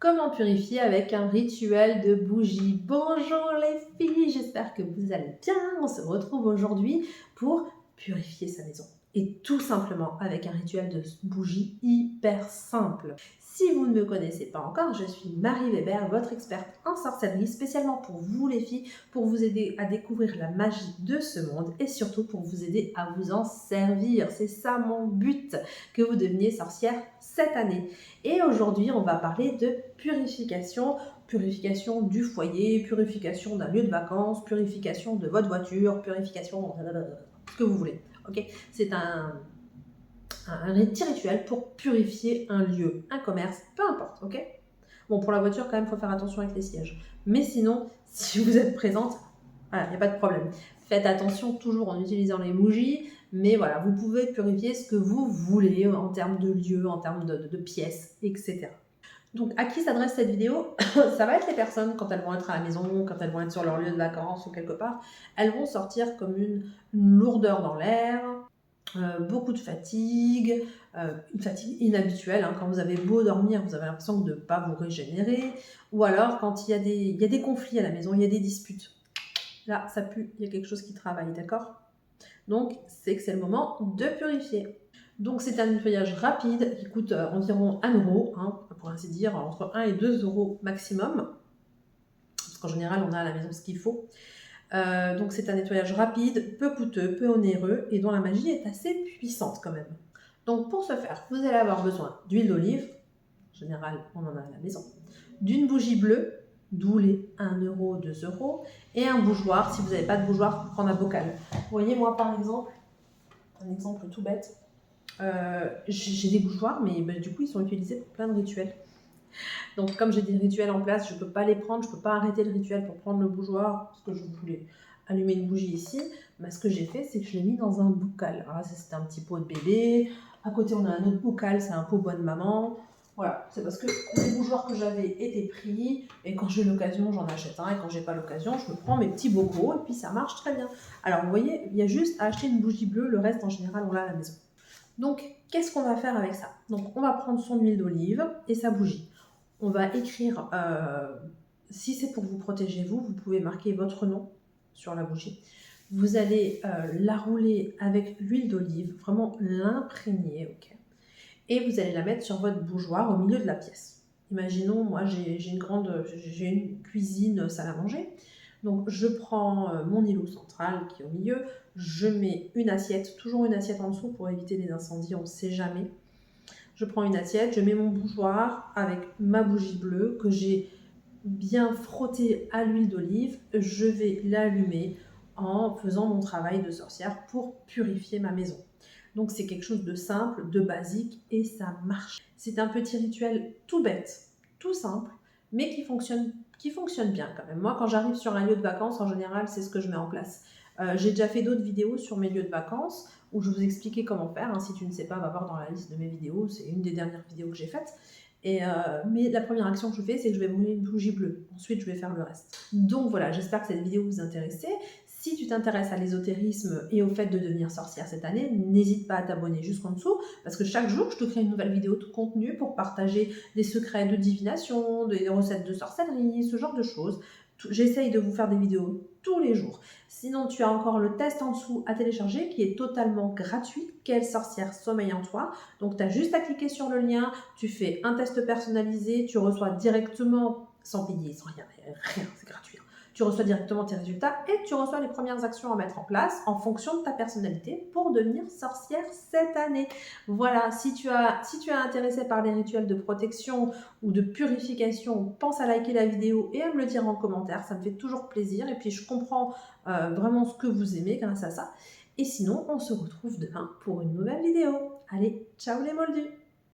Comment purifier avec un rituel de bougie? Bonjour les filles, j'espère que vous allez bien. On se retrouve aujourd'hui pour purifier sa maison. Et tout simplement avec un rituel de bougie hyper simple. Si vous ne me connaissez pas encore, je suis Marie Weber, votre experte en sorcellerie, spécialement pour vous les filles, pour vous aider à découvrir la magie de ce monde et surtout pour vous aider à vous en servir. C'est ça mon but, que vous deveniez sorcière cette année. Et aujourd'hui, on va parler de purification. Purification du foyer, purification d'un lieu de vacances, purification de votre voiture, purification ce que vous voulez. Okay, c'est un petit rituel pour purifier un lieu, un commerce, peu importe. Ok. Bon, pour la voiture, quand même, il faut faire attention avec les sièges. Mais sinon, si vous êtes présente, voilà, il n'y a pas de problème. Faites attention toujours en utilisant les bougies, mais voilà, vous pouvez purifier ce que vous voulez en termes de lieux, en termes de pièces, etc. Donc, à qui s'adresse cette vidéo? Ça va être les personnes, quand elles vont être à la maison, quand elles vont être sur leur lieu de vacances ou quelque part, elles vont sortir comme une lourdeur dans l'air, beaucoup de fatigue, une fatigue inhabituelle. Quand vous avez beau dormir, vous avez l'impression de ne pas vous régénérer, ou alors quand il y a des conflits à la maison, il y a des disputes. Là, ça pue, il y a quelque chose qui travaille, d'accord? Donc, c'est que c'est le moment de purifier. Donc, c'est un nettoyage rapide qui coûte environ 1 euro, pour ainsi dire, entre 1 et 2 euros maximum. Parce qu'en général, on a à la maison ce qu'il faut. Donc, c'est un nettoyage rapide, peu coûteux, peu onéreux et dont la magie est assez puissante quand même. Donc, pour ce faire, vous allez avoir besoin d'huile d'olive. En général, on en a à la maison. D'une bougie bleue, d'où les 1 euro, 2 euros, et un bougeoir. Si vous n'avez pas de bougeoir, prendre un bocal. Vous voyez, moi par exemple, un exemple tout bête, j'ai des bougeoirs, mais du coup, ils sont utilisés pour plein de rituels. Donc, comme j'ai des rituels en place, je ne peux pas les prendre, je ne peux pas arrêter le rituel pour prendre le bougeoir, parce que je voulais allumer une bougie ici. Mais ce que j'ai fait, c'est que je l'ai mis dans un bocal. Alors, ça, c'était un petit pot de bébé. À côté, on a un autre bocal, c'est un pot bonne maman. Voilà, c'est parce que les bougeoirs que j'avais étaient pris, et quand j'ai l'occasion, j'en achète un, et quand j'ai pas l'occasion, je me prends mes petits bocaux, et puis ça marche très bien. Alors, vous voyez, il y a juste à acheter une bougie bleue, le reste, en général, on l'a à la maison. Donc, qu'est-ce qu'on va faire avec ça? Donc, on va prendre son huile d'olive et sa bougie. On va écrire, si c'est pour vous protéger vous pouvez marquer votre nom sur la bougie. Vous allez la rouler avec l'huile d'olive, vraiment l'imprégner, ok. Et vous allez la mettre sur votre bougeoir au milieu de la pièce. Imaginons, moi j'ai une cuisine salle à manger. Donc je prends mon îlot central qui est au milieu, je mets une assiette, toujours une assiette en dessous pour éviter les incendies, on ne sait jamais. Je prends une assiette, je mets mon bougeoir avec ma bougie bleue que j'ai bien frottée à l'huile d'olive. Je vais l'allumer en faisant mon travail de sorcière pour purifier ma maison. Donc c'est quelque chose de simple, de basique et ça marche. C'est un petit rituel tout bête, tout simple, mais qui fonctionne bien quand même. Moi, quand j'arrive sur un lieu de vacances, en général, c'est ce que je mets en place. J'ai déjà fait d'autres vidéos sur mes lieux de vacances où je vous expliquais comment faire. Si tu ne sais pas, va voir dans la liste de mes vidéos. C'est une des dernières vidéos que j'ai faites. Mais la première action que je fais, c'est que je vais brûler une bougie bleue. Ensuite, je vais faire le reste. Donc voilà, j'espère que cette vidéo vous intéresse. Si tu t'intéresses à l'ésotérisme et au fait de devenir sorcière cette année, n'hésite pas à t'abonner jusqu'en dessous, parce que chaque jour, je te crée une nouvelle vidéo de contenu pour partager des secrets de divination, des recettes de sorcellerie, ce genre de choses. J'essaye de vous faire des vidéos tous les jours. Sinon, tu as encore le test en dessous à télécharger qui est totalement gratuit. Quelle sorcière sommeille en toi? Donc, tu as juste à cliquer sur le lien, tu fais un test personnalisé, tu reçois directement, sans payer, sans rien, c'est gratuit. Tu reçois directement tes résultats et tu reçois les premières actions à mettre en place en fonction de ta personnalité pour devenir sorcière cette année. Voilà, si tu es intéressé par les rituels de protection ou de purification, pense à liker la vidéo et à me le dire en commentaire, ça me fait toujours plaisir et puis je comprends vraiment ce que vous aimez grâce à ça. Et sinon, on se retrouve demain pour une nouvelle vidéo. Allez, ciao les moldus!